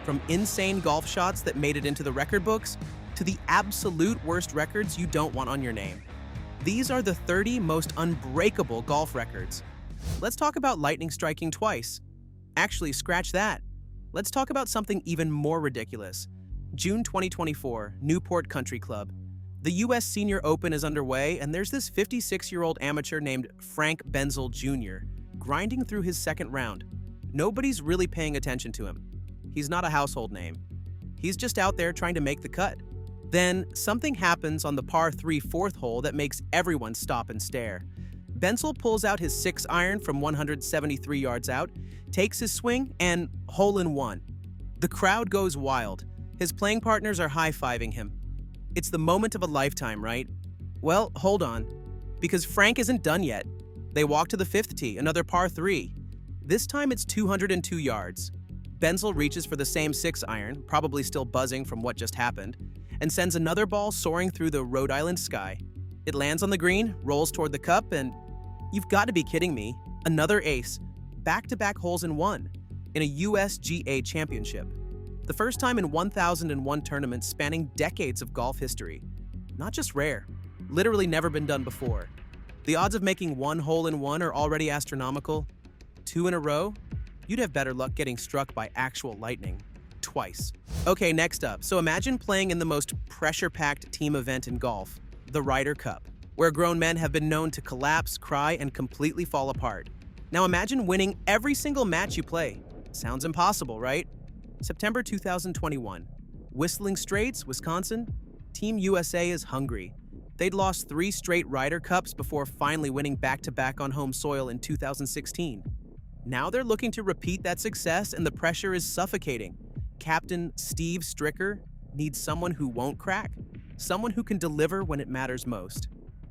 From insane golf shots that made it into the record books to the absolute worst records you don't want on your name. These are the 30 most unbreakable golf records. Let's talk about lightning striking twice. Actually, scratch that. Let's talk about something even more ridiculous. June 2024, Newport Country Club. The U.S. Senior Open is underway, and there's this 56-year-old amateur named Frank Benzel Jr. grinding through his second round. Nobody's really paying attention to him. He's not a household name. He's just out there trying to make the cut. Then, something happens on the par 3 fourth hole that makes everyone stop and stare. Benzel pulls out his 6-iron from 173 yards out, takes his swing, and hole-in-one. The crowd goes wild. His playing partners are high-fiving him. It's the moment of a lifetime, right? Well, hold on, because Frank isn't done yet. They walk to the 5th tee, another par 3. This time it's 202 yards. Benzel reaches for the same 6-iron, probably still buzzing from what just happened, and sends another ball soaring through the Rhode Island sky. It lands on the green, rolls toward the cup, and you've got to be kidding me. Another ace, back-to-back holes-in-one, in a USGA championship. The first time in 1,001 tournaments spanning decades of golf history. Not just rare, literally never been done before. The odds of making one hole-in-one are already astronomical. 2 in a row? You'd have better luck getting struck by actual lightning. Twice. Okay, next up. So imagine playing in the most pressure-packed team event in golf, the Ryder Cup, where grown men have been known to collapse, cry, and completely fall apart. Now imagine winning every single match you play. Sounds impossible, right? September 2021. Whistling Straits, Wisconsin. Team USA is hungry. They'd lost 3 straight Ryder Cups before finally winning back-to-back on home soil in 2016. Now they're looking to repeat that success, and the pressure is suffocating. Captain Steve Stricker needs someone who won't crack, someone who can deliver when it matters most.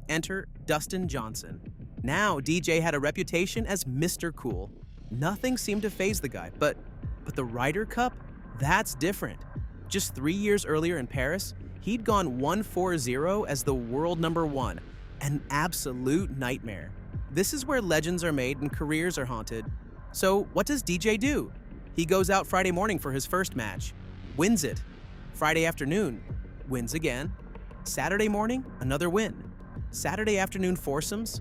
Enter Dustin Johnson. Now, DJ had a reputation as Mr. Cool. Nothing seemed to faze the guy, but the Ryder Cup? That's different. Just 3 years earlier in Paris, he'd gone 1-4-0 as the world #1, an absolute nightmare. This is where legends are made and careers are haunted. So what does DJ do? He goes out Friday morning for his first match, wins it. Friday afternoon, wins again. Saturday morning, another win. Saturday afternoon foursomes,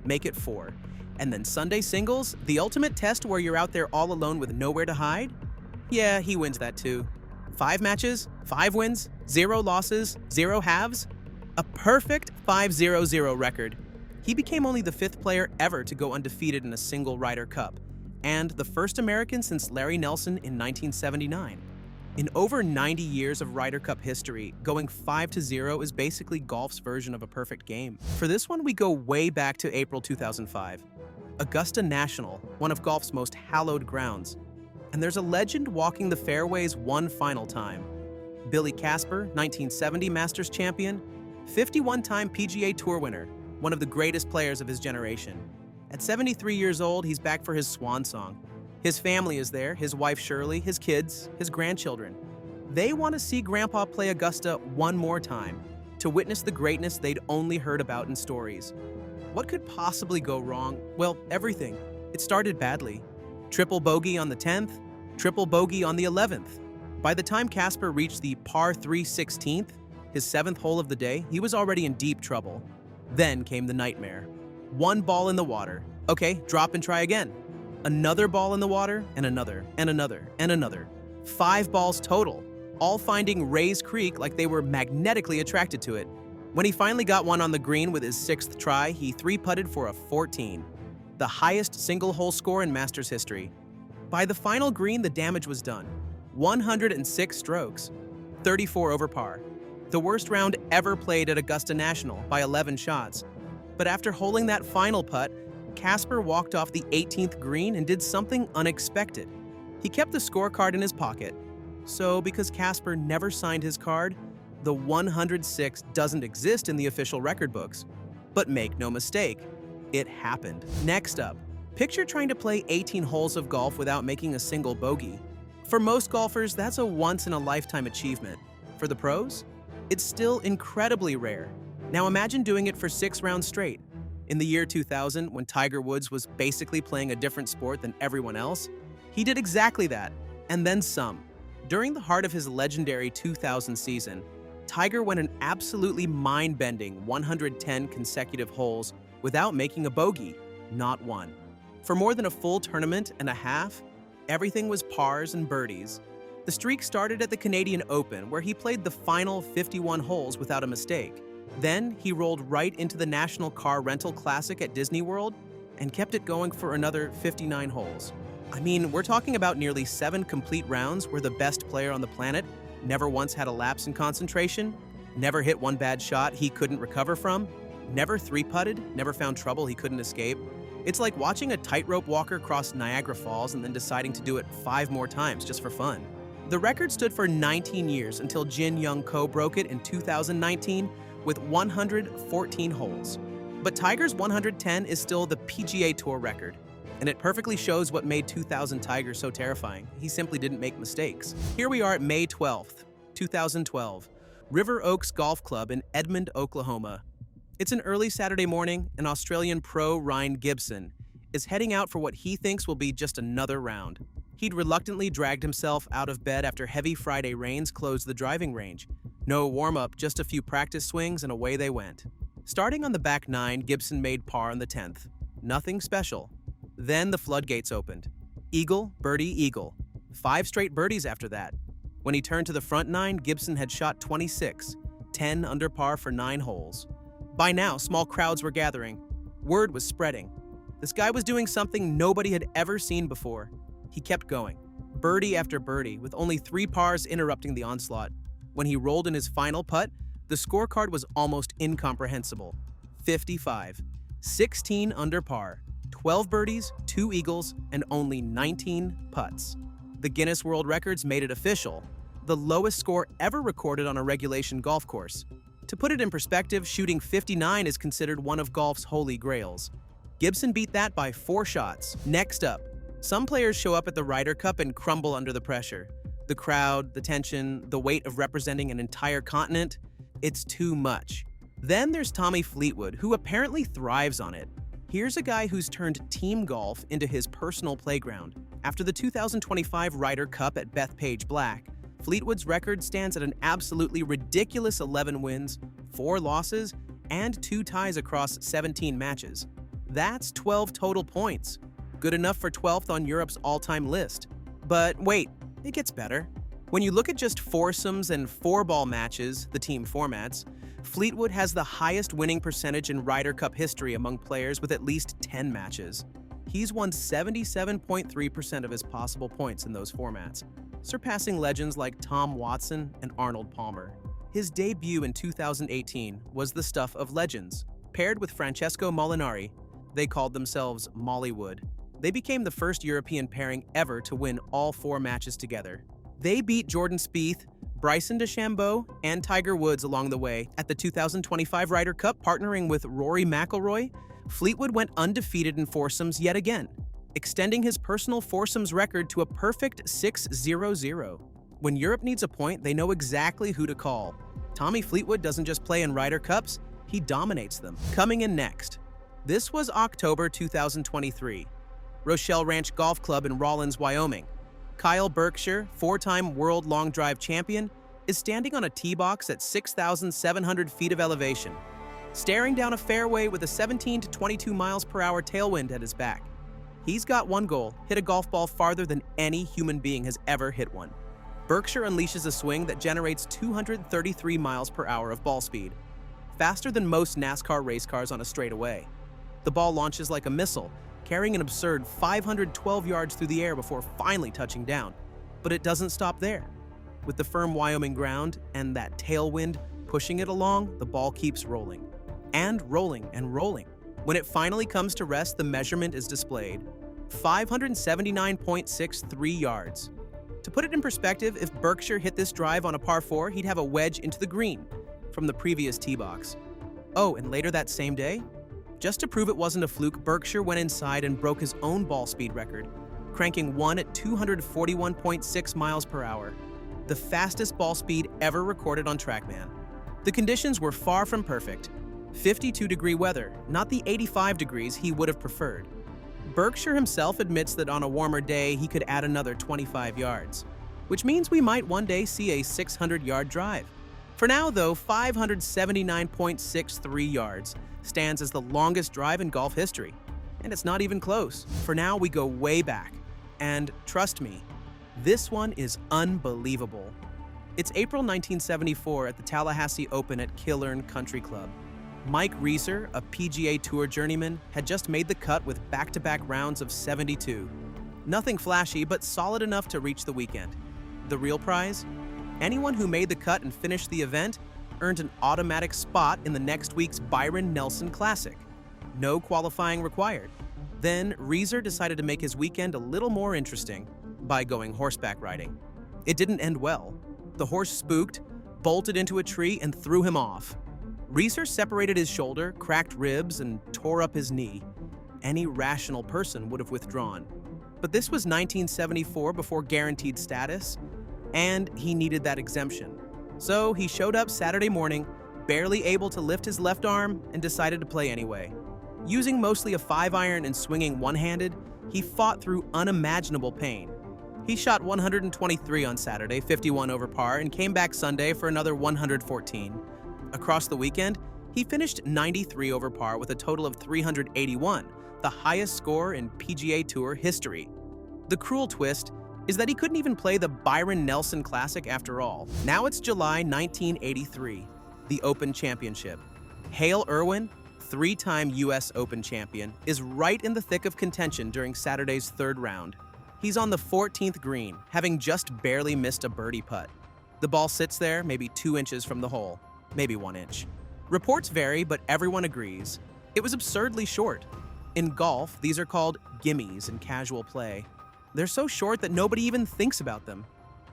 make it 4. And then Sunday singles, the ultimate test where you're out there all alone with nowhere to hide? Yeah, he wins that too. 5 matches, 5 wins, 0 losses, 0 halves. A perfect 5-0-0 record. He became only the 5th player ever to go undefeated in a single Ryder Cup, and the first American since Larry Nelson in 1979. In over 90 years of Ryder Cup history, going 5-0 is basically golf's version of a perfect game. For this one, we go way back to April 2005. Augusta National, one of golf's most hallowed grounds. And there's a legend walking the fairways one final time. Billy Casper, 1970 Masters champion, 51-time PGA Tour winner, one of the greatest players of his generation. At 73 years old, he's back for his swan song. His family is there, his wife Shirley, his kids, his grandchildren. They want to see Grandpa play Augusta one more time, to witness the greatness they'd only heard about in stories. What could possibly go wrong? Well, everything. It started badly. Triple bogey on the 10th, triple bogey on the 11th. By the time Casper reached the par 3 16th, his 7th hole of the day, he was already in deep trouble. Then came the nightmare. 1 ball in the water. Okay, drop and try again. Another ball in the water, and another, and another, and another. 5 balls total, all finding Rays Creek like they were magnetically attracted to it. When he finally got one on the green with his 6th try, he 3-putted for a 14, the highest single-hole score in Masters history. By the final green, the damage was done. 106 strokes, 34 over par. The worst round ever played at Augusta National by 11 shots. But after holing that final putt, Casper walked off the 18th green and did something unexpected. He kept the scorecard in his pocket. So because Casper never signed his card, the 106 doesn't exist in the official record books. But make no mistake, it happened. Next up, picture trying to play 18 holes of golf without making a single bogey. For most golfers, that's a once-in-a-lifetime achievement. For the pros, it's still incredibly rare. Now imagine doing it for 6 rounds straight. In the year 2000, when Tiger Woods was basically playing a different sport than everyone else, he did exactly that, and then some. During the heart of his legendary 2000 season, Tiger went an absolutely mind-bending 110 consecutive holes without making a bogey, not one. For more than a full tournament and a half, everything was pars and birdies. The streak started at the Canadian Open, where he played the final 51 holes without a mistake. Then he rolled right into the National Car Rental Classic at Disney World and kept it going for another 59 holes. I mean, we're talking about nearly 7 complete rounds where the best player on the planet never once had a lapse in concentration, never hit one bad shot he couldn't recover from, never three-putted, never found trouble he couldn't escape. It's like watching a tightrope walker cross Niagara Falls and then deciding to do it 5 more times just for fun. The record stood for 19 years until Jin Young Ko broke it in 2019 with 114 holes. But Tiger's 110 is still the PGA Tour record, and it perfectly shows what made 2000 Tiger so terrifying. He simply didn't make mistakes. Here we are at May 12th, 2012, River Oaks Golf Club in Edmond, Oklahoma. It's an early Saturday morning, and Australian pro Ryan Gibson is heading out for what he thinks will be just another round. He'd reluctantly dragged himself out of bed after heavy Friday rains closed the driving range. No warm-up, just a few practice swings, and away they went. Starting on the back 9, Gibson made par on the 10th. Nothing special. Then the floodgates opened. Eagle, birdie, eagle. 5 straight birdies after that. When he turned to the front 9, Gibson had shot 26, 10 under par for 9 holes. By now, small crowds were gathering. Word was spreading. This guy was doing something nobody had ever seen before. He kept going, birdie after birdie, with only 3 pars interrupting the onslaught. When he rolled in his final putt, the scorecard was almost incomprehensible. 55, 16 under par, 12 birdies, 2 eagles, and only 19 putts. The Guinness World Records made it official, the lowest score ever recorded on a regulation golf course. To put it in perspective, shooting 59 is considered one of golf's holy grails. Gibson beat that by 4 shots. Next up, some players show up at the Ryder Cup and crumble under the pressure. The crowd, the tension, the weight of representing an entire continent, it's too much. Then there's Tommy Fleetwood, who apparently thrives on it. Here's a guy who's turned team golf into his personal playground. After the 2025 Ryder Cup at Bethpage Black, Fleetwood's record stands at an absolutely ridiculous 11 wins, 4 losses, and 2 ties across 17 matches. That's 12 total points. Good enough for 12th on Europe's all-time list. But wait, it gets better. When you look at just foursomes and 4-ball matches, the team formats, Fleetwood has the highest winning percentage in Ryder Cup history among players with at least 10 matches. He's won 77.3% of his possible points in those formats, surpassing legends like Tom Watson and Arnold Palmer. His debut in 2018 was the stuff of legends. Paired with Francesco Molinari, they called themselves Mollywood. They became the first European pairing ever to win all 4 matches together. They beat Jordan Spieth, Bryson DeChambeau, and Tiger Woods along the way. At the 2025 Ryder Cup, partnering with Rory McIlroy, Fleetwood went undefeated in foursomes yet again, extending his personal foursomes record to a perfect 6-0-0. When Europe needs a point, they know exactly who to call. Tommy Fleetwood doesn't just play in Ryder Cups, he dominates them. Coming in next. This was October 2023. Rochelle Ranch Golf Club in Rawlins, Wyoming. Kyle Berkshire, 4-time world long drive champion, is standing on a tee box at 6,700 feet of elevation, staring down a fairway with a 17 to 22 miles per hour tailwind at his back. He's got one goal: hit a golf ball farther than any human being has ever hit one. Berkshire unleashes a swing that generates 233 miles per hour of ball speed, faster than most NASCAR race cars on a straightaway. The ball launches like a missile, carrying an absurd 512 yards through the air before finally touching down. But it doesn't stop there. With the firm Wyoming ground and that tailwind pushing it along, the ball keeps rolling. And rolling and rolling. When it finally comes to rest, the measurement is displayed: 579.63 yards. To put it in perspective, if Berkshire hit this drive on a par 4, he'd have a wedge into the green from the previous tee box. Oh, and later that same day, just to prove it wasn't a fluke, Berkshire went inside and broke his own ball speed record, cranking one at 241.6 miles per hour, the fastest ball speed ever recorded on TrackMan. The conditions were far from perfect. 52-degree weather, not the 85 degrees he would have preferred. Berkshire himself admits that on a warmer day he could add another 25 yards. which means we might one day see a 600-yard drive. For now, though, 579.63 yards stands as the longest drive in golf history. And it's not even close. For now, we go way back. And trust me, this one is unbelievable. It's April 1974 at the Tallahassee Open at Killern Country Club. Mike Reeser, a PGA Tour journeyman, had just made the cut with back-to-back rounds of 72. Nothing flashy, but solid enough to reach the weekend. The real prize? Anyone who made the cut and finished the event earned an automatic spot in the next week's Byron Nelson Classic. No qualifying required. Then Reeser decided to make his weekend a little more interesting by going horseback riding. It didn't end well. The horse spooked, bolted into a tree, and threw him off. Reeser separated his shoulder, cracked ribs, and tore up his knee. Any rational person would have withdrawn. But this was 1974 before guaranteed status, and he needed that exemption. So he showed up Saturday morning, barely able to lift his left arm, and decided to play anyway. Using mostly a 5-iron and swinging one-handed, he fought through unimaginable pain. He shot 123 on Saturday, 51 over par, and came back Sunday for another 114. Across the weekend, he finished 93 over par with a total of 381, the highest score in PGA Tour history. The cruel twist is that he couldn't even play the Byron Nelson Classic after all. Now it's July 1983, the Open Championship. Hale Irwin, 3-time U.S. Open champion, is right in the thick of contention during Saturday's third round. He's on the 14th green, having just barely missed a birdie putt. The ball sits there, maybe 2 inches from the hole, maybe 1 inch. Reports vary, but everyone agrees it was absurdly short. In golf, these are called gimmies in casual play. They're so short that nobody even thinks about them.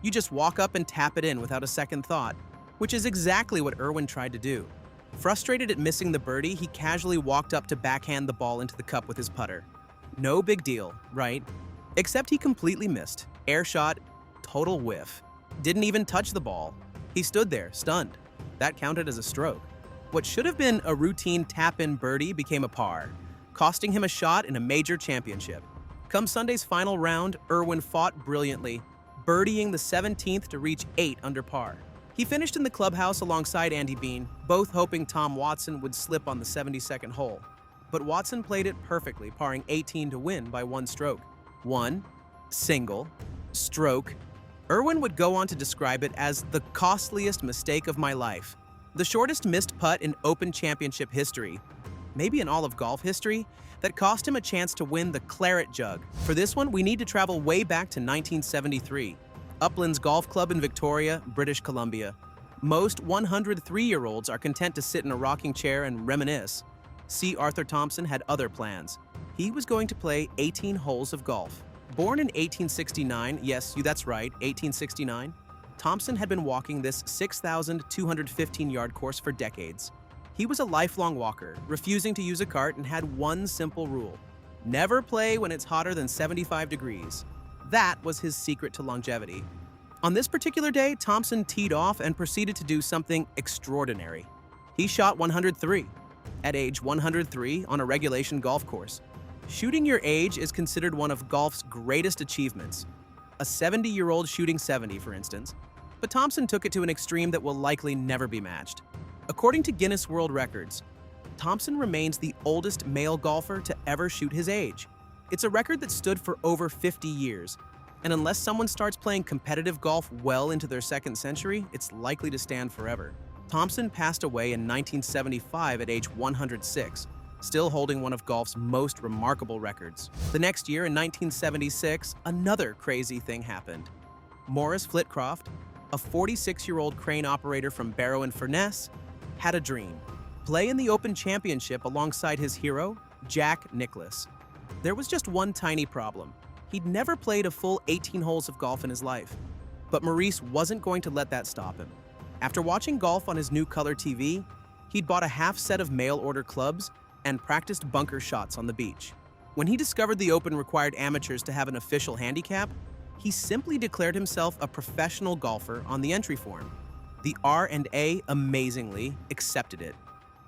You just walk up and tap it in without a second thought, which is exactly what Irwin tried to do. Frustrated at missing the birdie, he casually walked up to backhand the ball into the cup with his putter. No big deal, right? Except he completely missed. Air shot, total whiff. Didn't even touch the ball. He stood there, stunned. That counted as a stroke. What should have been a routine tap-in birdie became a par, costing him a shot in a major championship. Come Sunday's final round, Irwin fought brilliantly, birdieing the 17th to reach 8 under par. He finished in the clubhouse alongside Andy Bean, both hoping Tom Watson would slip on the 72nd hole. But Watson played it perfectly, parring 18 to win by 1 stroke. 1 single stroke. Irwin would go on to describe it as the costliest mistake of my life. The shortest missed putt in Open Championship history, maybe in all of golf history, that cost him a chance to win the Claret Jug. For this one, we need to travel way back to 1973. Uplands Golf Club in Victoria, British Columbia. Most 103-year-olds are content to sit in a rocking chair and reminisce. C. Arthur Thompson had other plans. He was going to play 18 holes of golf. Born in 1869, yes, that's right, 1869, Thompson had been walking this 6,215-yard course for decades. He was a lifelong walker, refusing to use a cart, and had one simple rule: never play when it's hotter than 75 degrees. That was his secret to longevity. On this particular day, Thompson teed off and proceeded to do something extraordinary. He shot 103, at age 103 on a regulation golf course. Shooting your age is considered one of golf's greatest achievements. A 70-year-old shooting 70, for instance. But Thompson took it to an extreme that will likely never be matched. According to Guinness World Records, Thompson remains the oldest male golfer to ever shoot his age. It's a record that stood for over 50 years, and unless someone starts playing competitive golf well into their second century, it's likely to stand forever. Thompson passed away in 1975 at age 106, still holding one of golf's most remarkable records. The next year, in 1976, another crazy thing happened. Maurice Flitcroft, a 46-year-old crane operator from Barrow-in-Furness, had a dream: play in the Open Championship alongside his hero, Jack Nicklaus. There was just one tiny problem. He'd never played a full 18 holes of golf in his life. But Maurice wasn't going to let that stop him. After watching golf on his new color TV, he'd bought a half set of mail-order clubs and practiced bunker shots on the beach. When he discovered the Open required amateurs to have an official handicap, he simply declared himself a professional golfer on the entry form. The R&A amazingly accepted it.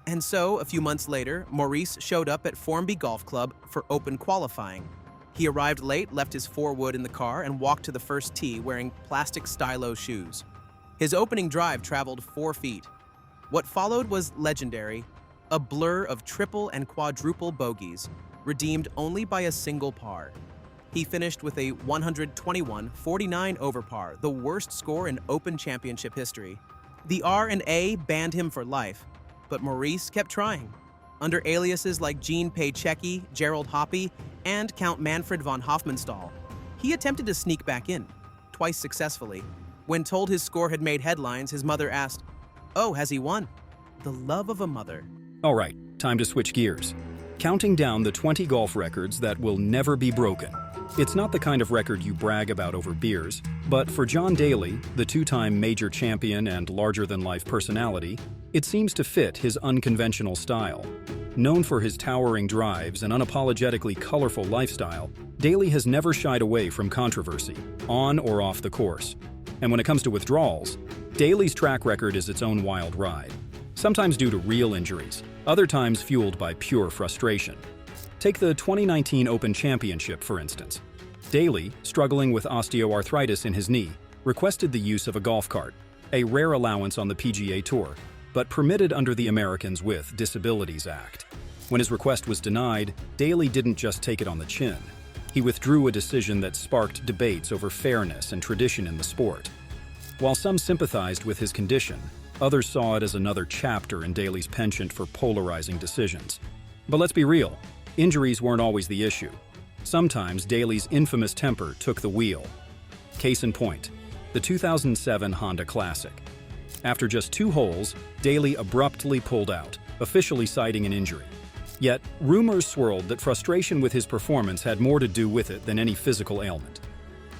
And so, a few months later, Maurice showed up at Formby Golf Club for Open qualifying. He arrived late, left his 4-wood in the car, and walked to the first tee wearing plastic stylo shoes. His opening drive traveled 4 feet. What followed was legendary, a blur of triple and quadruple bogeys, redeemed only by a single par. He finished with a 121-49 over par, the worst score in Open Championship history. The R&A banned him for life, but Maurice kept trying. Under aliases like Gene Paychecki, Gerald Hoppe, and Count Manfred von Hofmannsthal, he attempted to sneak back in, twice successfully. When told his score had made headlines, his mother asked, "Oh, has he won?" The love of a mother. All right, time to switch gears. Counting down the 20 golf records that will never be broken. It's not the kind of record you brag about over beers, but for John Daly, the 2-time major champion and larger-than-life personality, it seems to fit his unconventional style. Known for his towering drives and unapologetically colorful lifestyle, Daly has never shied away from controversy, on or off the course. And when it comes to withdrawals, Daly's track record is its own wild ride. Sometimes due to real injuries, other times fueled by pure frustration. Take the 2019 Open Championship, for instance. Daly, struggling with osteoarthritis in his knee, requested the use of a golf cart, a rare allowance on the PGA Tour, but permitted under the Americans with Disabilities Act. When his request was denied, Daly didn't just take it on the chin. He withdrew a decision that sparked debates over fairness and tradition in the sport. While some sympathized with his condition, others saw it as another chapter in Daly's penchant for polarizing decisions. But let's be real, injuries weren't always the issue. Sometimes Daly's infamous temper took the wheel. Case in point, the 2007 Honda Classic. After just 2 holes, Daly abruptly pulled out, officially citing an injury. Yet, rumors swirled that frustration with his performance had more to do with it than any physical ailment.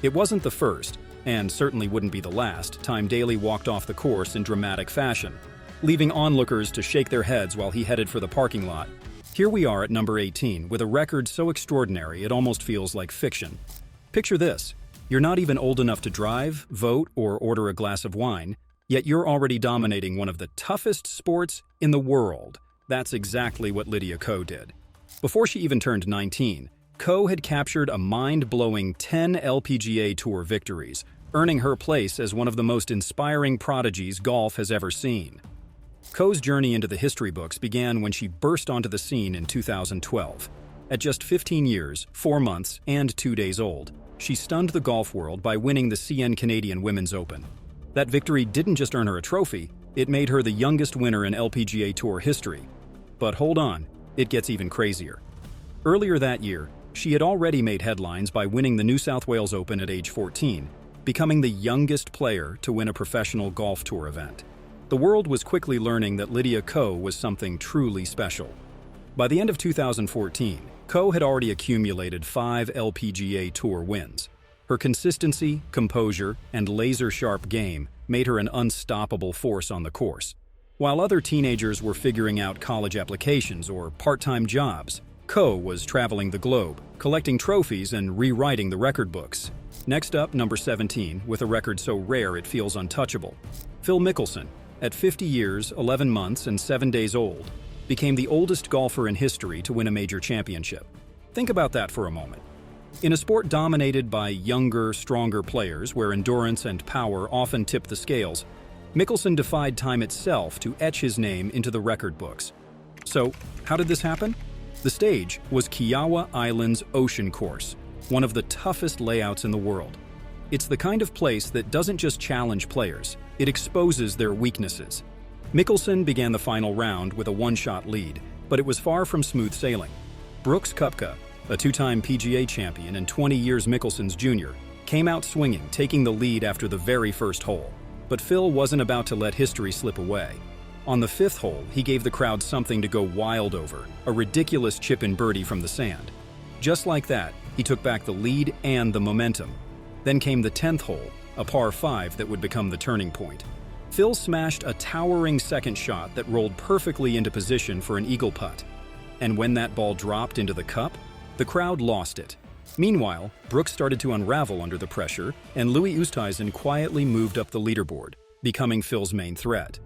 It wasn't the first, and certainly wouldn't be the last, time Daly walked off the course in dramatic fashion, leaving onlookers to shake their heads while he headed for the parking lot. Here we are at number 18, with a record so extraordinary it almost feels like fiction. Picture this. You're not even old enough to drive, vote, or order a glass of wine, yet you're already dominating one of the toughest sports in the world. That's exactly what Lydia Ko did. Before she even turned 19, Ko had captured a mind-blowing 10 LPGA Tour victories, earning her place as one of the most inspiring prodigies golf has ever seen. Ko's journey into the history books began when she burst onto the scene in 2012. At just 15 years, 4 months, and 2 days old, she stunned the golf world by winning the CN Canadian Women's Open. That victory didn't just earn her a trophy, it made her the youngest winner in LPGA Tour history. But hold on, it gets even crazier. Earlier that year, she had already made headlines by winning the New South Wales Open at age 14, becoming the youngest player to win a professional golf tour event. The world was quickly learning that Lydia Ko was something truly special. By the end of 2014, Ko had already accumulated 5 LPGA Tour wins. Her consistency, composure, and laser-sharp game made her an unstoppable force on the course. While other teenagers were figuring out college applications or part-time jobs, Ko was traveling the globe, collecting trophies and rewriting the record books. Next up, number 17, with a record so rare it feels untouchable. Phil Mickelson, at 50 years, 11 months, and 7 days old, became the oldest golfer in history to win a major championship. Think about that for a moment. In a sport dominated by younger, stronger players where endurance and power often tip the scales, Mickelson defied time itself to etch his name into the record books. So, how did this happen? The stage was Kiawah Island's Ocean Course, one of the toughest layouts in the world. It's the kind of place that doesn't just challenge players, it exposes their weaknesses. Mickelson began the final round with a 1-shot lead, but it was far from smooth sailing. Brooks Koepka, a 2-time PGA champion and 20 years Mickelson's junior, came out swinging, taking the lead after the very first hole. But Phil wasn't about to let history slip away. On the 5th hole, he gave the crowd something to go wild over, a ridiculous chip-in birdie from the sand. Just like that, he took back the lead and the momentum. Then came the 10th hole, a par 5 that would become the turning point. Phil smashed a towering second shot that rolled perfectly into position for an eagle putt. And when that ball dropped into the cup, the crowd lost it. Meanwhile, Brooks started to unravel under the pressure, and Louis Oosthuizen quietly moved up the leaderboard, becoming Phil's main threat.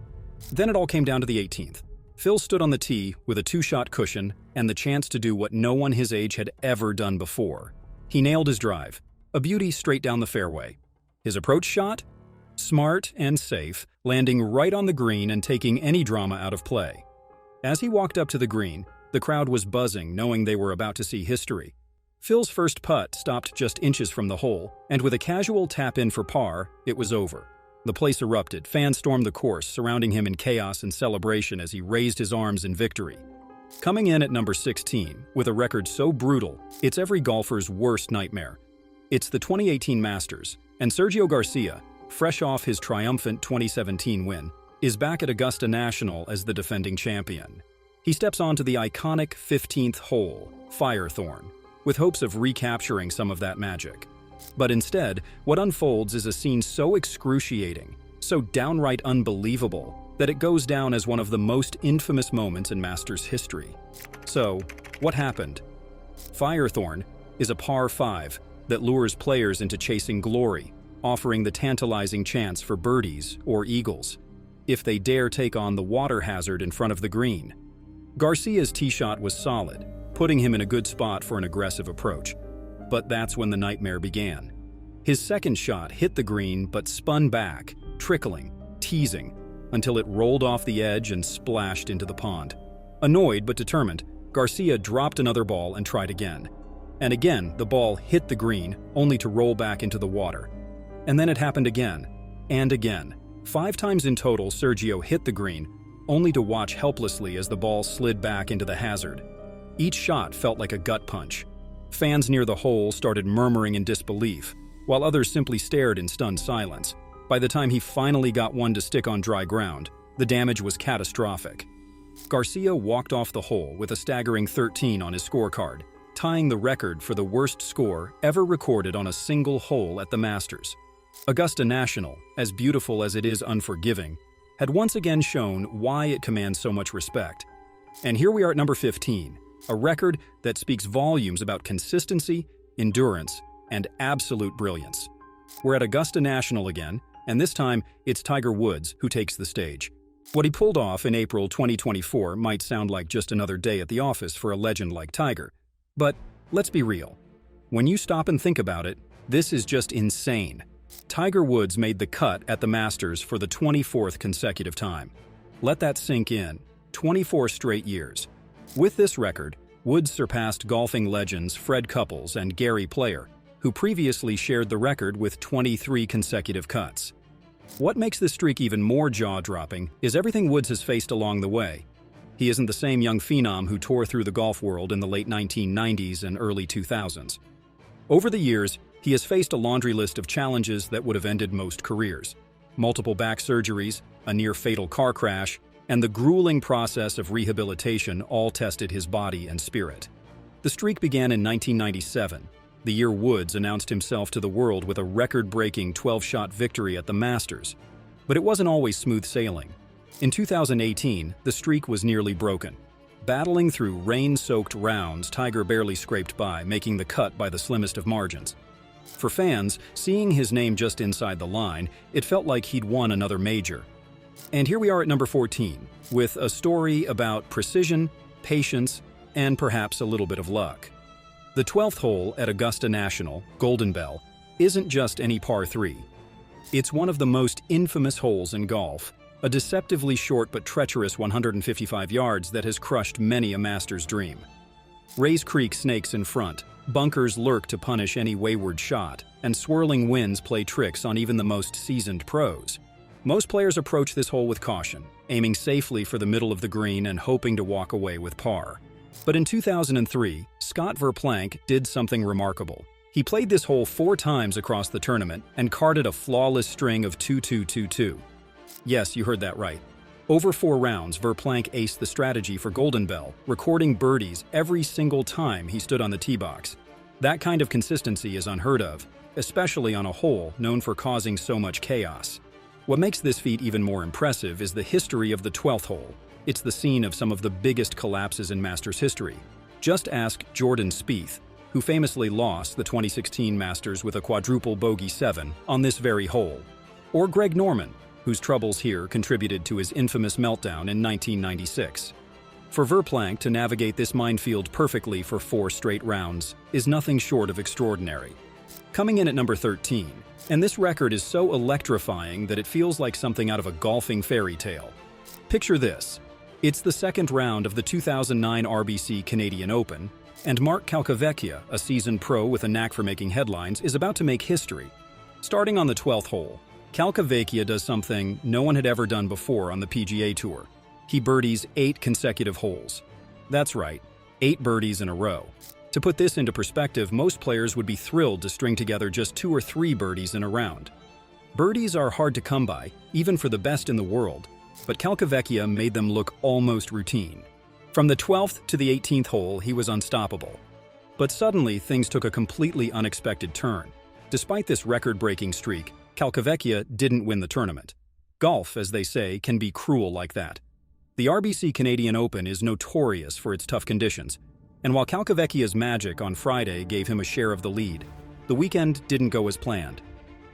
Then it all came down to the 18th. Phil stood on the tee with a 2-shot cushion and the chance to do what no one his age had ever done before. He nailed his drive, a beauty straight down the fairway. His approach shot? Smart and safe, landing right on the green and taking any drama out of play. As he walked up to the green, the crowd was buzzing, knowing they were about to see history. Phil's first putt stopped just inches from the hole, and with a casual tap-in for par, it was over. The place erupted. Fans stormed the course, surrounding him in chaos and celebration as he raised his arms in victory. Coming in at number 16, with a record so brutal, it's every golfer's worst nightmare. It's the 2018 Masters, and Sergio Garcia, fresh off his triumphant 2017 win, is back at Augusta National as the defending champion. He steps onto the iconic 15th hole, Firethorn, with hopes of recapturing some of that magic. But instead, what unfolds is a scene so excruciating, so downright unbelievable, that it goes down as one of the most infamous moments in Masters history. So, what happened? Firethorn is a par 5 that lures players into chasing glory, offering the tantalizing chance for birdies or eagles, if they dare take on the water hazard in front of the green. Garcia's tee shot was solid, putting him in a good spot for an aggressive approach. But that's when the nightmare began. His second shot hit the green but spun back, trickling, teasing, until it rolled off the edge and splashed into the pond. Annoyed but determined, Garcia dropped another ball and tried again. And again, the ball hit the green, only to roll back into the water. And then it happened again, and again. 5 times in total, Sergio hit the green, only to watch helplessly as the ball slid back into the hazard. Each shot felt like a gut punch. Fans near the hole started murmuring in disbelief, while others simply stared in stunned silence. By the time he finally got one to stick on dry ground, the damage was catastrophic. Garcia walked off the hole with a staggering 13 on his scorecard, tying the record for the worst score ever recorded on a single hole at the Masters. Augusta National, as beautiful as it is unforgiving, had once again shown why it commands so much respect. And here we are at number 15, a record that speaks volumes about consistency, endurance, and absolute brilliance. We're at Augusta National again, and this time it's Tiger Woods who takes the stage. What he pulled off in April 2024 might sound like just another day at the office for a legend like Tiger. But let's be real. When you stop and think about it, this is just insane. Tiger Woods made the cut at the Masters for the 24th consecutive time. Let that sink in. 24 straight years. With this record, Woods surpassed golfing legends Fred Couples and Gary Player, who previously shared the record with 23 consecutive cuts. What makes this streak even more jaw-dropping is everything Woods has faced along the way. He isn't the same young phenom who tore through the golf world in the late 1990s and early 2000s. Over the years, he has faced a laundry list of challenges that would have ended most careers. Multiple back surgeries, a near-fatal car crash, and the grueling process of rehabilitation all tested his body and spirit. The streak began in 1997, the year Woods announced himself to the world with a record-breaking 12-shot victory at the Masters. But it wasn't always smooth sailing. In 2018, the streak was nearly broken. Battling through rain-soaked rounds, Tiger barely scraped by, making the cut by the slimmest of margins. For fans, seeing his name just inside the line, it felt like he'd won another major. And here we are at number 14, with a story about precision, patience, and perhaps a little bit of luck. The 12th hole at Augusta National, Golden Bell, isn't just any par 3. It's one of the most infamous holes in golf, a deceptively short but treacherous 155 yards that has crushed many a Masters dream. Rays Creek snakes in front, bunkers lurk to punish any wayward shot, and swirling winds play tricks on even the most seasoned pros. Most players approach this hole with caution, aiming safely for the middle of the green and hoping to walk away with par. But in 2003, Scott Verplank did something remarkable. He played this hole 4 times across the tournament and carded a flawless string of 2-2-2-2. Yes, you heard that right. Over 4 rounds, Verplank aced the strategy for Golden Bell, recording birdies every single time he stood on the tee box. That kind of consistency is unheard of, especially on a hole known for causing so much chaos. What makes this feat even more impressive is the history of the 12th hole. It's the scene of some of the biggest collapses in Masters history. Just ask Jordan Spieth, who famously lost the 2016 Masters with a quadruple bogey 7 on this very hole. Or Greg Norman, whose troubles here contributed to his infamous meltdown in 1996. For Verplank to navigate this minefield perfectly for 4 straight rounds is nothing short of extraordinary. Coming in at number 13, and this record is so electrifying that it feels like something out of a golfing fairy tale. Picture this. It's the second round of the 2009 RBC Canadian Open, and Mark Calcavecchia, a seasoned pro with a knack for making headlines, is about to make history. Starting on the 12th hole, Calcavecchia does something no one had ever done before on the PGA Tour. He birdies 8 consecutive holes. That's right, 8 birdies in a row. To put this into perspective, most players would be thrilled to string together just 2 or 3 birdies in a round. Birdies are hard to come by, even for the best in the world, but Calcavecchia made them look almost routine. From the 12th to the 18th hole, he was unstoppable. But suddenly, things took a completely unexpected turn. Despite this record-breaking streak, Calcavecchia didn't win the tournament. Golf, as they say, can be cruel like that. The RBC Canadian Open is notorious for its tough conditions, and while Calcavecchia's magic on Friday gave him a share of the lead, the weekend didn't go as planned.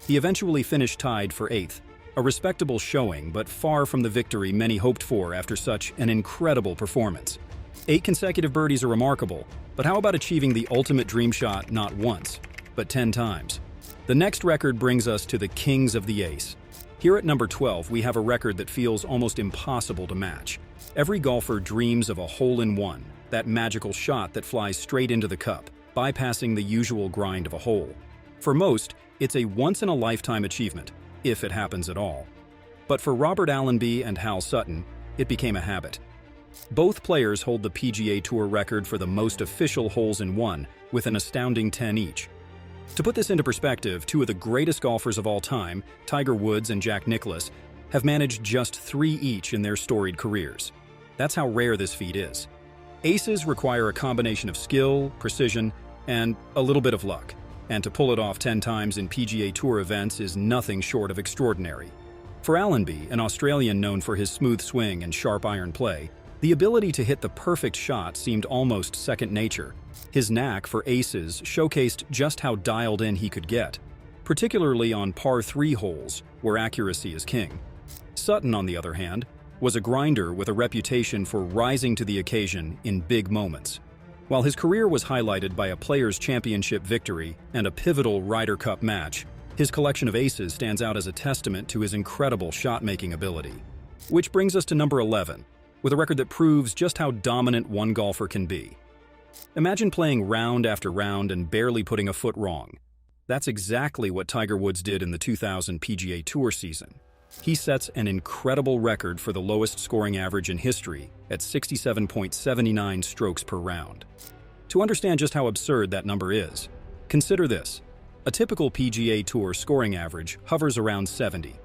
He eventually finished tied for 8th, a respectable showing but far from the victory many hoped for after such an incredible performance. 8 consecutive birdies are remarkable, but how about achieving the ultimate dream shot not once, but 10 times? The next record brings us to the kings of the ace. Here at number 12, we have a record that feels almost impossible to match. Every golfer dreams of a hole-in-one, that magical shot that flies straight into the cup, bypassing the usual grind of a hole. For most, it's a once-in-a-lifetime achievement, if it happens at all. But for Robert Allenby and Hal Sutton, it became a habit. Both players hold the PGA Tour record for the most official holes in one, with an astounding 10 each. To put this into perspective, 2 of the greatest golfers of all time, Tiger Woods and Jack Nicklaus, have managed just 3 each in their storied careers. That's how rare this feat is. Aces require a combination of skill, precision, and a little bit of luck. And to pull it off 10 times in PGA Tour events is nothing short of extraordinary. For Allenby, an Australian known for his smooth swing and sharp iron play, the ability to hit the perfect shot seemed almost second nature. His knack for aces showcased just how dialed in he could get, particularly on par 3 holes, where accuracy is king. Sutton, on the other hand, was a grinder with a reputation for rising to the occasion in big moments. While his career was highlighted by a Players' Championship victory and a pivotal Ryder Cup match, his collection of aces stands out as a testament to his incredible shot-making ability. Which brings us to number 11, with a record that proves just how dominant one golfer can be. Imagine playing round after round and barely putting a foot wrong. That's exactly what Tiger Woods did in the 2000 PGA Tour season. He sets an incredible record for the lowest scoring average in history at 67.79 strokes per round. To understand just how absurd that number is, consider this. A typical PGA Tour scoring average hovers around 70.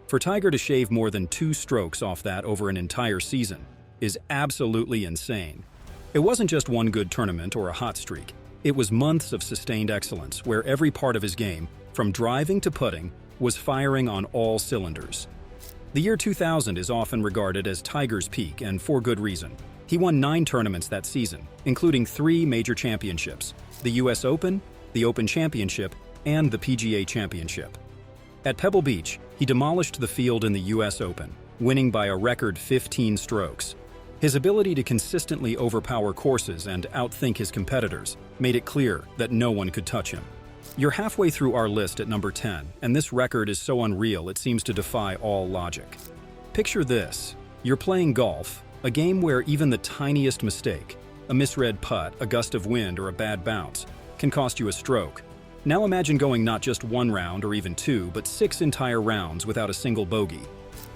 For Tiger to shave more than 2 strokes off that over an entire season is absolutely insane. It wasn't just one good tournament or a hot streak. It was months of sustained excellence where every part of his game, from driving to putting, was firing on all cylinders. The year 2000 is often regarded as Tiger's peak, and for good reason. He won 9 tournaments that season, including 3 major championships: the US Open, the Open Championship, and the PGA Championship. At Pebble Beach, he demolished the field in the US Open, winning by a record 15 strokes. His ability to consistently overpower courses and outthink his competitors made it clear that no one could touch him. You're halfway through our list at number 10, and this record is so unreal it seems to defy all logic. Picture this. You're playing golf, a game where even the tiniest mistake, a misread putt, a gust of wind, or a bad bounce, can cost you a stroke. Now imagine going not just 1 round or even 2, but 6 entire rounds without a single bogey.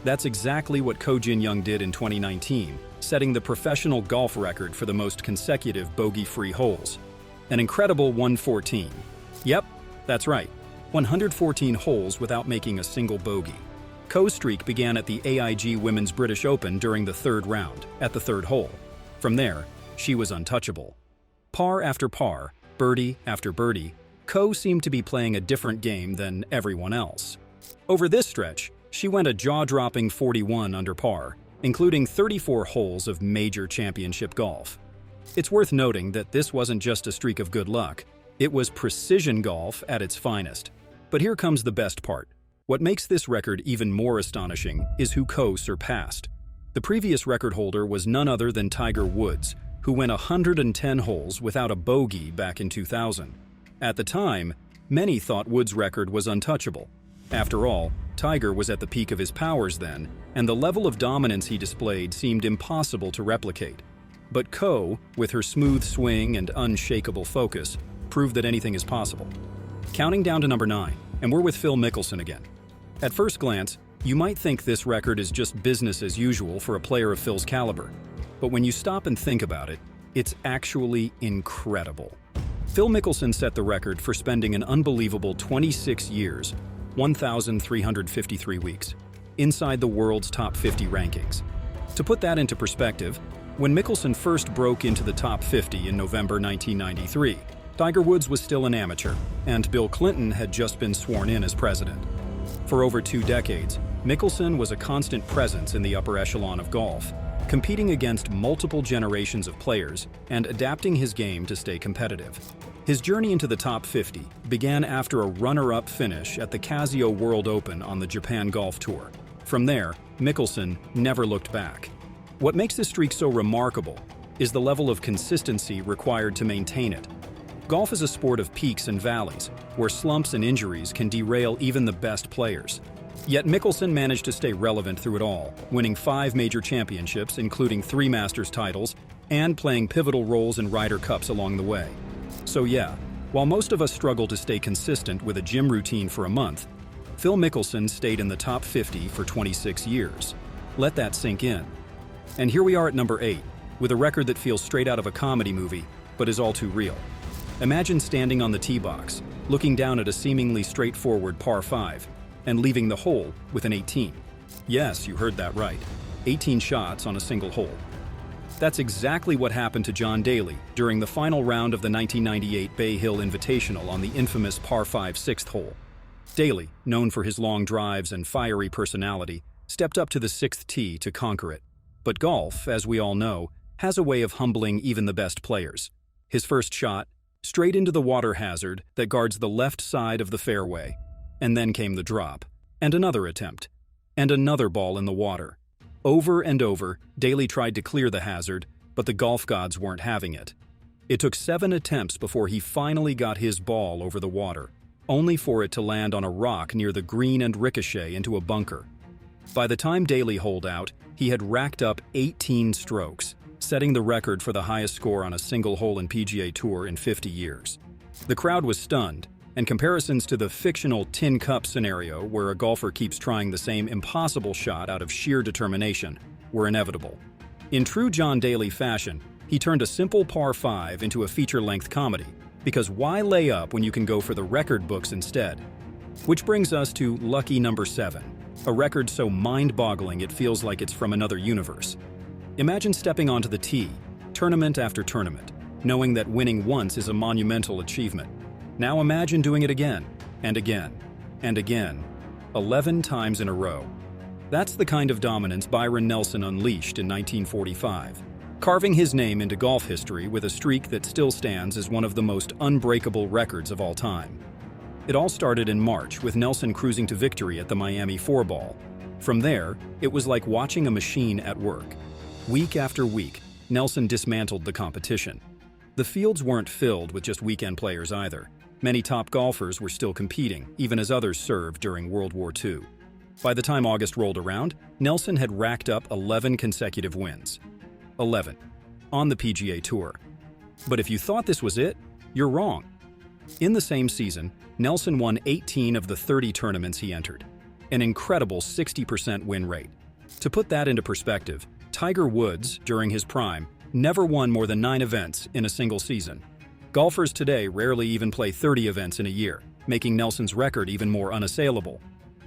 That's exactly what Ko Jin Young did in 2019, setting the professional golf record for the most consecutive bogey-free holes. An incredible 114. Yep, that's right, 114 holes without making a single bogey. Ko's streak began at the AIG Women's British Open during the 3rd round, at the 3rd hole. From there, she was untouchable. Par after par, birdie after birdie, Ko seemed to be playing a different game than everyone else. Over this stretch, she went a jaw-dropping 41 under par, including 34 holes of major championship golf. It's worth noting that this wasn't just a streak of good luck. It was precision golf at its finest. But here comes the best part. What makes this record even more astonishing is who Ko surpassed. The previous record holder was none other than Tiger Woods, who went 110 holes without a bogey back in 2000. At the time, many thought Woods' record was untouchable. After all, Tiger was at the peak of his powers then, and the level of dominance he displayed seemed impossible to replicate. But Ko, with her smooth swing and unshakable focus, proved that anything is possible. Counting down to number 9, and we're with Phil Mickelson again. At first glance, you might think this record is just business as usual for a player of Phil's caliber. But when you stop and think about it, it's actually incredible. Phil Mickelson set the record for spending an unbelievable 26 years, 1,353 weeks, inside the world's top 50 rankings. To put that into perspective, when Mickelson first broke into the top 50 in November 1993, Tiger Woods was still an amateur, and Bill Clinton had just been sworn in as president. For over 2 decades, Mickelson was a constant presence in the upper echelon of golf, competing against multiple generations of players and adapting his game to stay competitive. His journey into the top 50 began after a runner-up finish at the Casio World Open on the Japan Golf Tour. From there, Mickelson never looked back. What makes this streak so remarkable is the level of consistency required to maintain it. Golf is a sport of peaks and valleys, where slumps and injuries can derail even the best players. Yet Mickelson managed to stay relevant through it all, winning 5 major championships, including 3 Masters titles, and playing pivotal roles in Ryder Cups along the way. So yeah, while most of us struggle to stay consistent with a gym routine for a month, Phil Mickelson stayed in the top 50 for 26 years. Let that sink in. And here we are at number 8, with a record that feels straight out of a comedy movie, but is all too real. Imagine standing on the tee box, looking down at a seemingly straightforward par 5, and leaving the hole with an 18. Yes, you heard that right. 18 shots on a single hole. That's exactly what happened to John Daly during the final round of the 1998 Bay Hill Invitational on the infamous par 5 6th hole. Daly, known for his long drives and fiery personality, stepped up to the 6th tee to conquer it. But golf, as we all know, has a way of humbling even the best players. His first shot, straight into the water hazard that guards the left side of the fairway. And then came the drop, and another attempt, and another ball in the water. Over and over, Daly tried to clear the hazard, but the golf gods weren't having it. It took 7 attempts before he finally got his ball over the water, only for it to land on a rock near the green and ricochet into a bunker. By the time Daly holed out, he had racked up 18 strokes, setting the record for the highest score on a single hole in PGA Tour in 50 years. The crowd was stunned, and comparisons to the fictional tin cup scenario where a golfer keeps trying the same impossible shot out of sheer determination were inevitable. In true John Daly fashion, he turned a simple par 5 into a feature-length comedy, because why lay up when you can go for the record books instead? Which brings us to lucky number 7, a record so mind-boggling it feels like it's from another universe. Imagine stepping onto the tee, tournament after tournament, knowing that winning once is a monumental achievement. Now imagine doing it again, and again, and again, 11 times in a row. That's the kind of dominance Byron Nelson unleashed in 1945, carving his name into golf history with a streak that still stands as one of the most unbreakable records of all time. It all started in March with Nelson cruising to victory at the Miami 4-ball. From there, it was like watching a machine at work. Week after week, Nelson dismantled the competition. The fields weren't filled with just weekend players either. Many top golfers were still competing, even as others served during World War II. By the time August rolled around, Nelson had racked up 11 consecutive wins. 11. On the PGA Tour. But if you thought this was it, you're wrong. In the same season, Nelson won 18 of the 30 tournaments he entered, an incredible 60% win rate. To put that into perspective, Tiger Woods, during his prime, never won more than 9 events in a single season. Golfers today rarely even play 30 events in a year, making Nelson's record even more unassailable.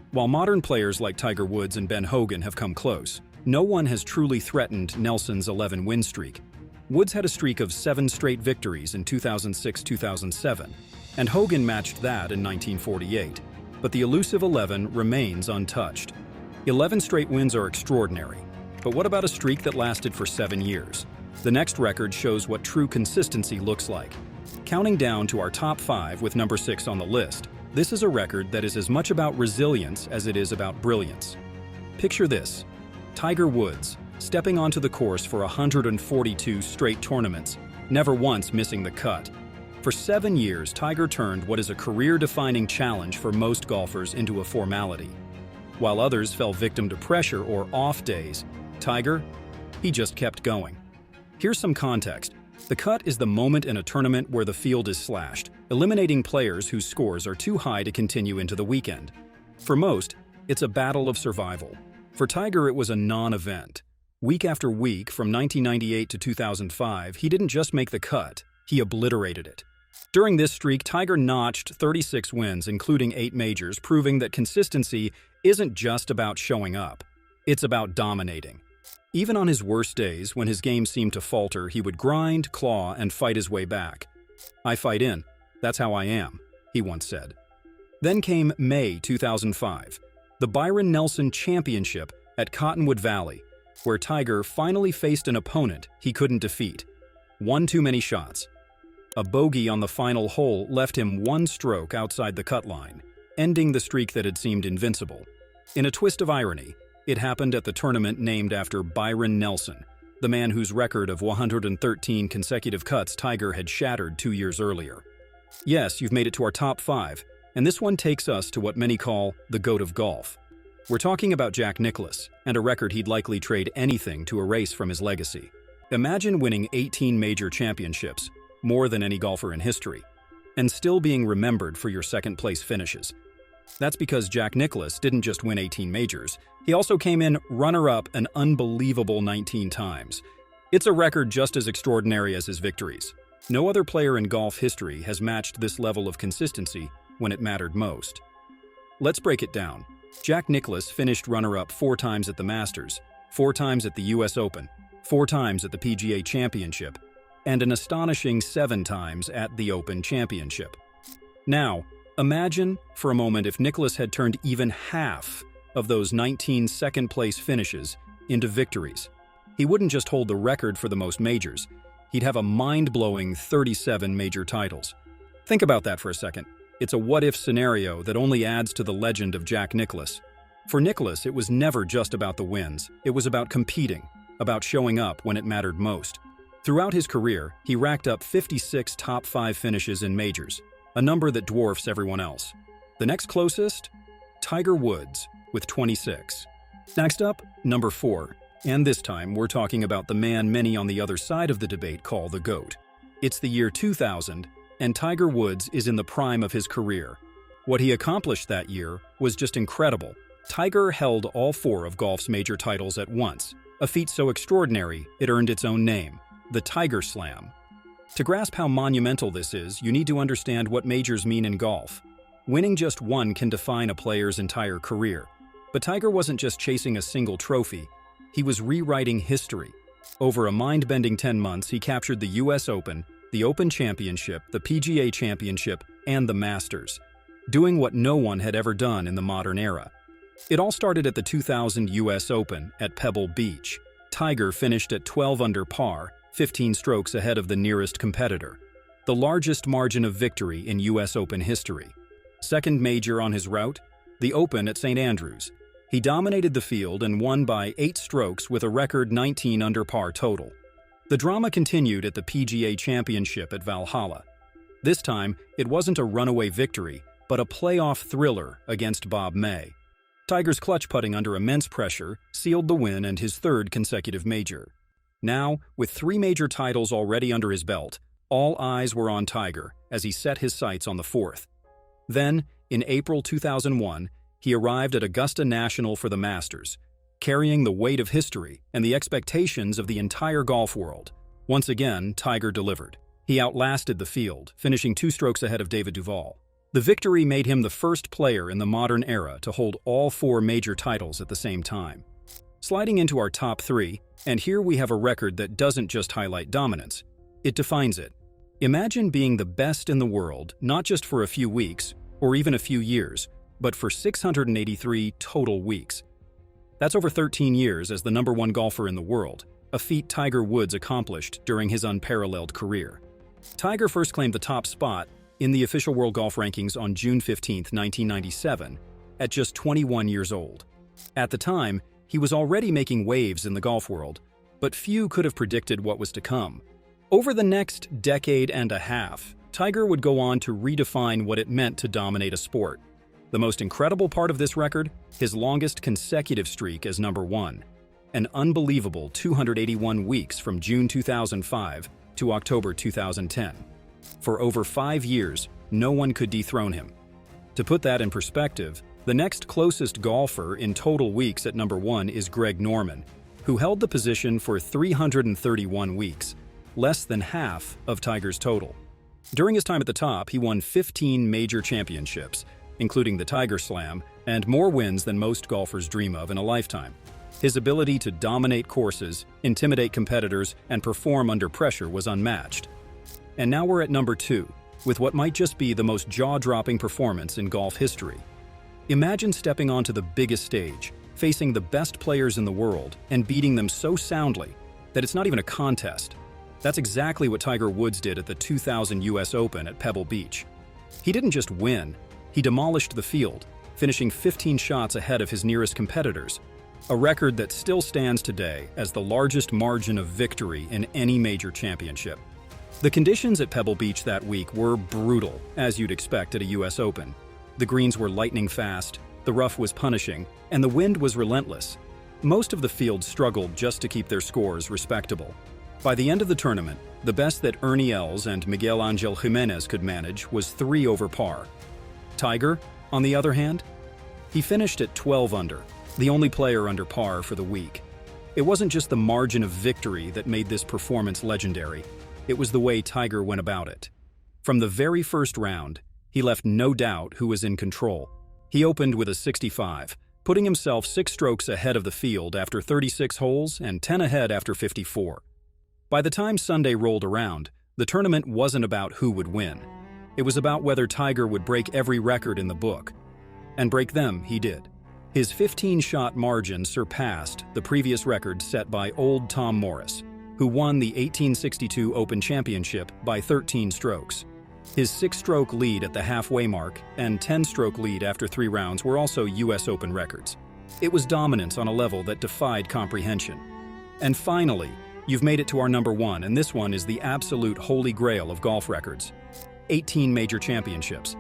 While modern players like Tiger Woods and Ben Hogan have come close, no one has truly threatened Nelson's 11-win streak. Woods had a streak of 7 straight victories in 2006-2007, and Hogan matched that in 1948. But the elusive 11 remains untouched. 11 straight wins are extraordinary, but what about a streak that lasted for 7 years? The next record shows what true consistency looks like. Counting down to our top 5 with number 6 on the list, this is a record that is as much about resilience as it is about brilliance. Picture this: Tiger Woods, stepping onto the course for 142 straight tournaments, never once missing the cut. For 7 years, Tiger turned what is a career-defining challenge for most golfers into a formality. While others fell victim to pressure or off days, Tiger, he just kept going. Here's some context. The cut is the moment in a tournament where the field is slashed, eliminating players whose scores are too high to continue into the weekend. For most, it's a battle of survival. For Tiger, it was a non-event. Week after week, from 1998 to 2005, he didn't just make the cut, he obliterated it. During this streak, Tiger notched 36 wins, including 8 majors, proving that consistency isn't just about showing up. It's about dominating. Even on his worst days, when his game seemed to falter, he would grind, claw, and fight his way back. "I fight in. That's how I am," he once said. Then came May 2005, the Byron Nelson Championship at Cottonwood Valley, where Tiger finally faced an opponent he couldn't defeat. One too many shots. A bogey on the final hole left him 1 stroke outside the cut line, ending the streak that had seemed invincible. In a twist of irony, it happened at the tournament named after Byron Nelson, the man whose record of 113 consecutive cuts Tiger had shattered 2 years earlier. Yes, you've made it to our top 5, and this one takes us to what many call the GOAT of golf. We're talking about Jack Nicklaus, and a record he'd likely trade anything to erase from his legacy. Imagine winning 18 major championships, more than any golfer in history, and still being remembered for your second-place finishes. That's because Jack Nicklaus didn't just win 18 majors, he also came in runner-up an unbelievable 19 times. It's a record just as extraordinary as his victories. No other player in golf history has matched this level of consistency when it mattered most. Let's break it down. Jack Nicklaus finished runner-up 4 times at the Masters, 4 times at the US Open, 4 times at the PGA Championship, and an astonishing 7 times at the Open Championship. Now, imagine for a moment if Nicklaus had turned even half of those 19 second-place finishes into victories. He wouldn't just hold the record for the most majors, he'd have a mind-blowing 37 major titles. Think about that for a second. It's a what-if scenario that only adds to the legend of Jack Nicklaus. For Nicklaus, it was never just about the wins. It was about competing, about showing up when it mattered most. Throughout his career, he racked up 56 top 5 finishes in majors, a number that dwarfs everyone else. The next closest? Tiger Woods, with 26. Next up, number 4. And this time, we're talking about the man many on the other side of the debate call the GOAT. It's the year 2000, and Tiger Woods is in the prime of his career. What he accomplished that year was just incredible. Tiger held all 4 of golf's major titles at once, a feat so extraordinary it earned its own name, the Tiger Slam. To grasp how monumental this is, you need to understand what majors mean in golf. Winning just one can define a player's entire career. But Tiger wasn't just chasing a single trophy, he was rewriting history. Over a mind-bending 10 months, he captured the US Open, the Open Championship, the PGA Championship, and the Masters, doing what no one had ever done in the modern era. It all started at the 2000 US Open at Pebble Beach. Tiger finished at 12 under par, 15 strokes ahead of the nearest competitor, the largest margin of victory in US Open history. Second major on his route, the Open at St. Andrews. He dominated the field and won by 8 strokes with a record 19 under par total. The drama continued at the PGA Championship at Valhalla. This time, it wasn't a runaway victory, but a playoff thriller against Bob May. Tiger's clutch putting under immense pressure sealed the win and his 3rd consecutive major. Now, with 3 major titles already under his belt, all eyes were on Tiger as he set his sights on the 4th. Then, in April 2001, he arrived at Augusta National for the Masters, carrying the weight of history and the expectations of the entire golf world. Once again, Tiger delivered. He outlasted the field, finishing 2 strokes ahead of David Duval. The victory made him the first player in the modern era to hold all 4 major titles at the same time. Sliding into our top 3, and here we have a record that doesn't just highlight dominance, it defines it. Imagine being the best in the world, not just for a few weeks, or even a few years, but for 683 total weeks. That's over 13 years as the #1 golfer in the world, a feat Tiger Woods accomplished during his unparalleled career. Tiger first claimed the top spot in the official World Golf Rankings on June 15, 1997, at just 21 years old. At the time, He was already making waves in the golf world, but few could have predicted what was to come. Over the next decade and a half, Tiger would go on to redefine what it meant to dominate a sport. The most incredible part of this record, his longest consecutive streak as number one, an unbelievable 281 weeks from June 2005 to October 2010. For over 5 years, no one could dethrone him. To put that in perspective, the next closest golfer in total weeks at number one is Greg Norman, who held the position for 331 weeks, less than half of Tiger's total. During his time at the top, he won 15 major championships, including the Tiger Slam, and more wins than most golfers dream of in a lifetime. His ability to dominate courses, intimidate competitors, and perform under pressure was unmatched. And now we're at number two, with what might just be the most jaw-dropping performance in golf history. Imagine stepping onto the biggest stage, facing the best players in the world, and beating them so soundly that it's not even a contest. That's exactly what Tiger Woods did at the 2000 US Open at Pebble Beach. He didn't just win, he demolished the field, finishing 15 shots ahead of his nearest competitors, a record that still stands today as the largest margin of victory in any major championship. The conditions at Pebble Beach that week were brutal, as you'd expect at a US Open. The greens were lightning fast, the rough was punishing, and the wind was relentless. Most of the field struggled just to keep their scores respectable. By the end of the tournament, the best that Ernie Els and Miguel Angel Jimenez could manage was 3 over par. Tiger, on the other hand, he finished at 12 under, the only player under par for the week. It wasn't just the margin of victory that made this performance legendary, it was the way Tiger went about it. From the very first round, he left no doubt who was in control. He opened with a 65, putting himself 6 strokes ahead of the field after 36 holes and 10 ahead after 54. By the time Sunday rolled around, the tournament wasn't about who would win. It was about whether Tiger would break every record in the book. And break them he did. His 15-shot margin surpassed the previous record set by Old Tom Morris, who won the 1862 Open Championship by 13 strokes. His 6-stroke lead at the halfway mark and 10-stroke lead after 3 rounds were also US Open records. It was dominance on a level that defied comprehension. And finally, you've made it to our number one, and this one is the absolute holy grail of golf records. 18 major championships.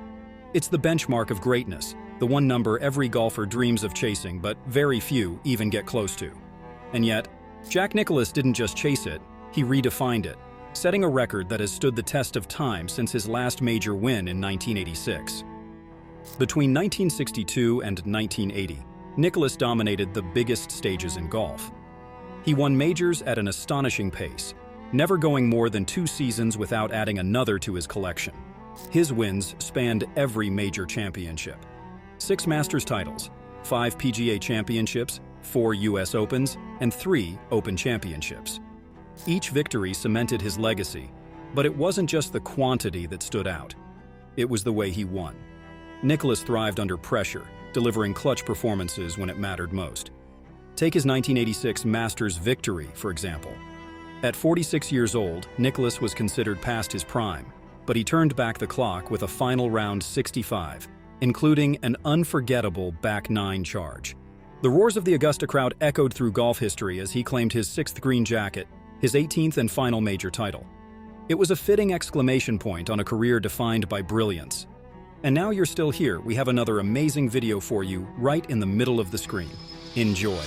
It's the benchmark of greatness, the one number every golfer dreams of chasing, but very few even get close to. And yet, Jack Nicklaus didn't just chase it, he redefined it, setting a record that has stood the test of time since his last major win in 1986. Between 1962 and 1980, Nicklaus dominated the biggest stages in golf. He won majors at an astonishing pace, never going more than 2 seasons without adding another to his collection. His wins spanned every major championship. 6 Masters titles, 5 PGA championships, 4 US Opens, and 3 Open championships. Each victory cemented his legacy, but it wasn't just the quantity that stood out. It was the way he won. Nicklaus thrived under pressure, delivering clutch performances when it mattered most. Take his 1986 Masters victory, for example. At 46 years old, Nicklaus was considered past his prime, but he turned back the clock with a final round 65, including an unforgettable back 9 charge. The roars of the Augusta crowd echoed through golf history as he claimed his 6th green jacket, his 18th and final major title. It was a fitting exclamation point on a career defined by brilliance. And now you're still here, we have another amazing video for you right in the middle of the screen. Enjoy.